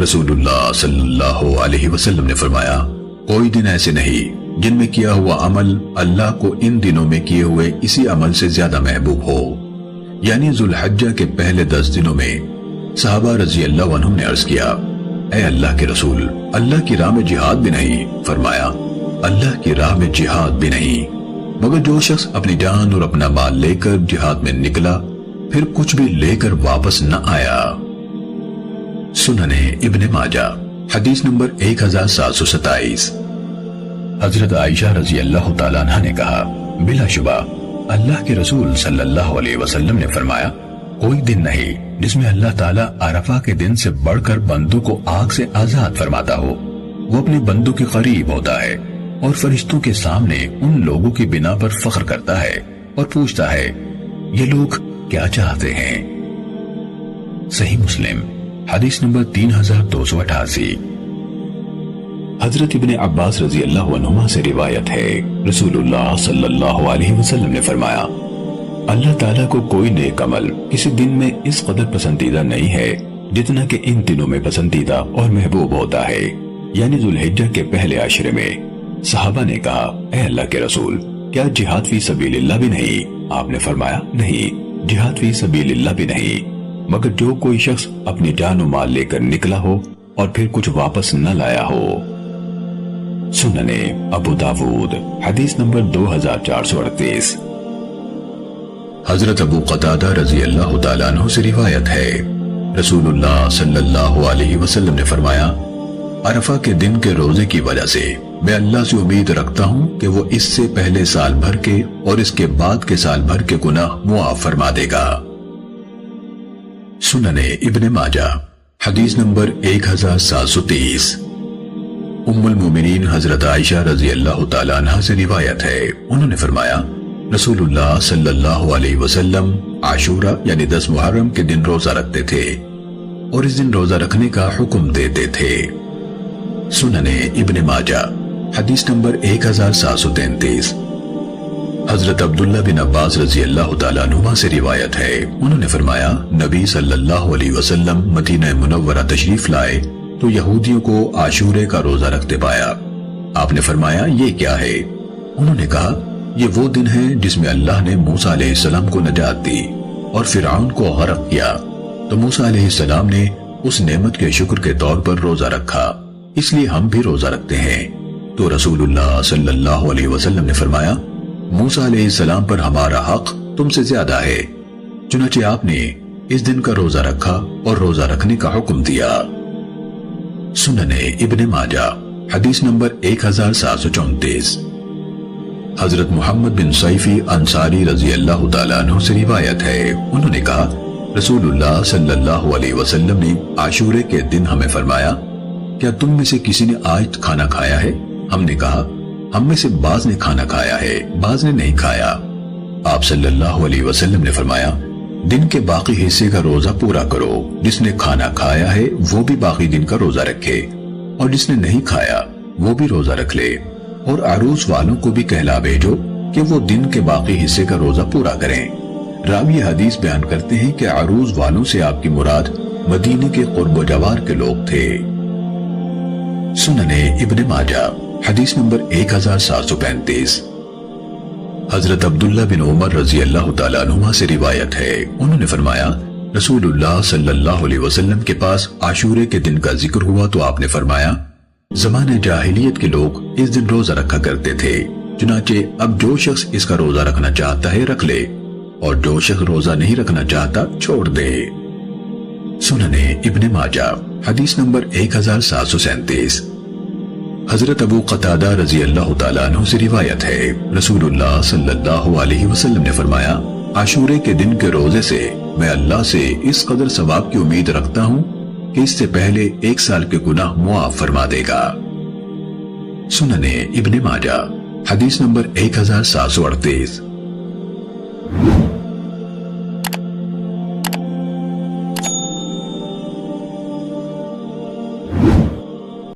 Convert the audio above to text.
رسول اللہ صلی اللہ علیہ وسلم نے فرمایا، کوئی دن ایسے نہیں جن میں کیا ہوا عمل اللہ کو ان دنوں میں کیے ہوئے اسی عمل سے زیادہ محبوب ہو۔ یعنی ذوالحجہ کے پہلے 10 دنوں میں صحابہ رضی اللہ عنہم نے عرض کیا، اے اللہ کے رسول، اللہ کی راہ میں جہاد بھی نہیں؟ فرمایا، اللہ کی راہ میں جہاد بھی نہیں، مگر جو شخص اپنی جان اور اپنا مال لے کر جہاد میں نکلا پھر کچھ بھی لے کر واپس نہ آیا۔ سنن ابن ماجہ حدیث نمبر 1727۔ حضرت عائشہ رضی اللہ تعالیٰ عنہ نے کہا، بلا شبہ اللہ کے رسول صلی اللہ علیہ وسلم نے فرمایا، کوئی دن نہیں جس میں اللہ تعالیٰ عرفہ کے دن سے بڑھ کر بندوں کو آگ سے آزاد فرماتا ہو۔ وہ اپنے بندوں کے قریب ہوتا ہے اور فرشتوں کے سامنے ان لوگوں کی بنا پر فخر کرتا ہے اور پوچھتا ہے، یہ لوگ کیا چاہتے ہیں؟ صحیح مسلم حدیث نمبر 3288۔ حضرت ابن عباس رضی اللہ عنہما سے روایت ہے، رسول اللہ صلی اللہ علیہ وسلم نے فرمایا، اللہ تعالیٰ کو کوئی نیک عمل کسی دن میں اس قدر پسندیدہ نہیں ہے جتنا کہ ان دنوں میں پسندیدہ اور محبوب ہوتا ہے، یعنی ذوالحجہ کے پہلے عشرے میں۔ صحابہ نے کہا، اے اللہ کے رسول، کیا جہاد فی سبیل اللہ بھی نہیں؟ آپ نے فرمایا، نہیں، جہاد فی سبیل اللہ بھی نہیں، مگر جو کوئی شخص اپنی جان و مال لے کر نکلا ہو اور پھر کچھ واپس نہ لایا ہو۔ سنن ابو داود حدیث نمبر 2438۔ حضرت ابو قتادہ رضی اللہ تعالیٰ عنہ سے روایت ہے، رسول اللہ صلی اللہ علیہ وسلم نے فرمایا، عرفہ کے دن کے روزے کی وجہ سے میں اللہ سے امید رکھتا ہوں کہ وہ اس سے پہلے سال بھر کے اور اس کے بعد کے سال بھر کے گناہ معاف فرما دے گا۔ سنن ابن ماجہ حدیث نمبر 1730۔ ام المومنین حضرت عائشہ رضی اللہ تعالیٰ عنہ سے روایت ہے، انہوں نے فرمایا، رسول اللہ صلی اللہ علیہ وسلم عاشورہ یعنی 10 محرم کے دن روزہ رکھتے تھے اور اس دن روزہ رکھنے کا حکم دیتے تھے۔ سنن ابن ماجہ حدیث نمبر 1733۔ حضرت عبداللہ بن عباس رضی اللہ تعالیٰ عنہما سے روایت ہے، انہوں نے فرمایا، نبی صلی اللہ علیہ وسلم مدینہ منورہ تشریف لائے تو یہودیوں کو عاشورے کا روزہ رکھتے پایا۔ آپ نے فرمایا، یہ کیا ہے؟ انہوں نے کہا، یہ وہ دن ہے جس میں اللہ نے موسیٰ علیہ السلام کو نجات دی اور فرعون کو غرق کیا، تو موسیٰ علیہ السلام نے اس نعمت کے شکر کے طور پر روزہ رکھا، اس لیے ہم بھی روزہ رکھتے ہیں۔ تو رسول اللہ صلی اللہ علیہ وسلم نے فرمایا، موسیٰ علیہ السلام پر ہمارا حق تم سے زیادہ ہے، چنانچہ آپ نے اس دن کا روزہ رکھا اور روزہ رکھنے کا حکم دیا۔ سنن ابن ماجہ حدیث نمبر 1734۔ حضرت محمد بن سیفی انصاری رضی اللہ تعالیٰ عنہ سے روایت ہے، انہوں نے کہا، رسول اللہ صلی اللہ علیہ وسلم نے عاشورے کے دن ہمیں فرمایا، کیا تم میں سے کسی نے آج کھانا کھایا ہے؟ ہم نے کہا، ہم میں سے بعض نے کھانا کھایا ہے، بعض نے نہیں کھایا۔ آپ صلی اللہ علیہ وسلم نے فرمایا، دن کے باقی حصے کا روزہ پورا کرو، جس نے کھانا کھایا ہے وہ بھی باقی دن کا روزہ رکھے، اور جس نے نہیں کھایا وہ بھی روزہ رکھ لے، اور عروس والوں کو بھی کہلا بھیجو کہ وہ دن کے باقی حصے کا روزہ پورا کریں۔ راوی حدیث بیان کرتے ہیں کہ عروس والوں سے آپ کی مراد مدینے کے قرب و جوار کے لوگ تھے۔ سنن ابن ماجہ حدیث نمبر 1735۔ حضرت عبداللہ بن عمر رضی اللہ تعالیٰ عنہما سے روایت ہے، انہوں نے فرمایا، رسول اللہ صلی اللہ علیہ وسلم کے پاس عاشورے کے دن کا ذکر ہوا تو آپ نے فرمایا، زمانے جاہلیت کے لوگ اس دن روزہ رکھا کرتے تھے، چنانچہ اب جو شخص اس کا روزہ رکھنا چاہتا ہے رکھ لے، اور جو شخص روزہ نہیں رکھنا چاہتا چھوڑ دے۔ سنن ابن ماجہ حدیث نمبر 1737۔ حضرت ابو قتادہ رضی اللہ تعالیٰ عنہ سے روایت ہے، رسول اللہ صلی اللہ علیہ وسلم نے فرمایا، عاشورے کے دن کے روزے سے میں اللہ سے اس قدر ثواب کی امید رکھتا ہوں کہ اس سے پہلے 1 سال کے گناہ معاف فرما دے گا۔ سنن ابن ماجہ حدیث نمبر 1738۔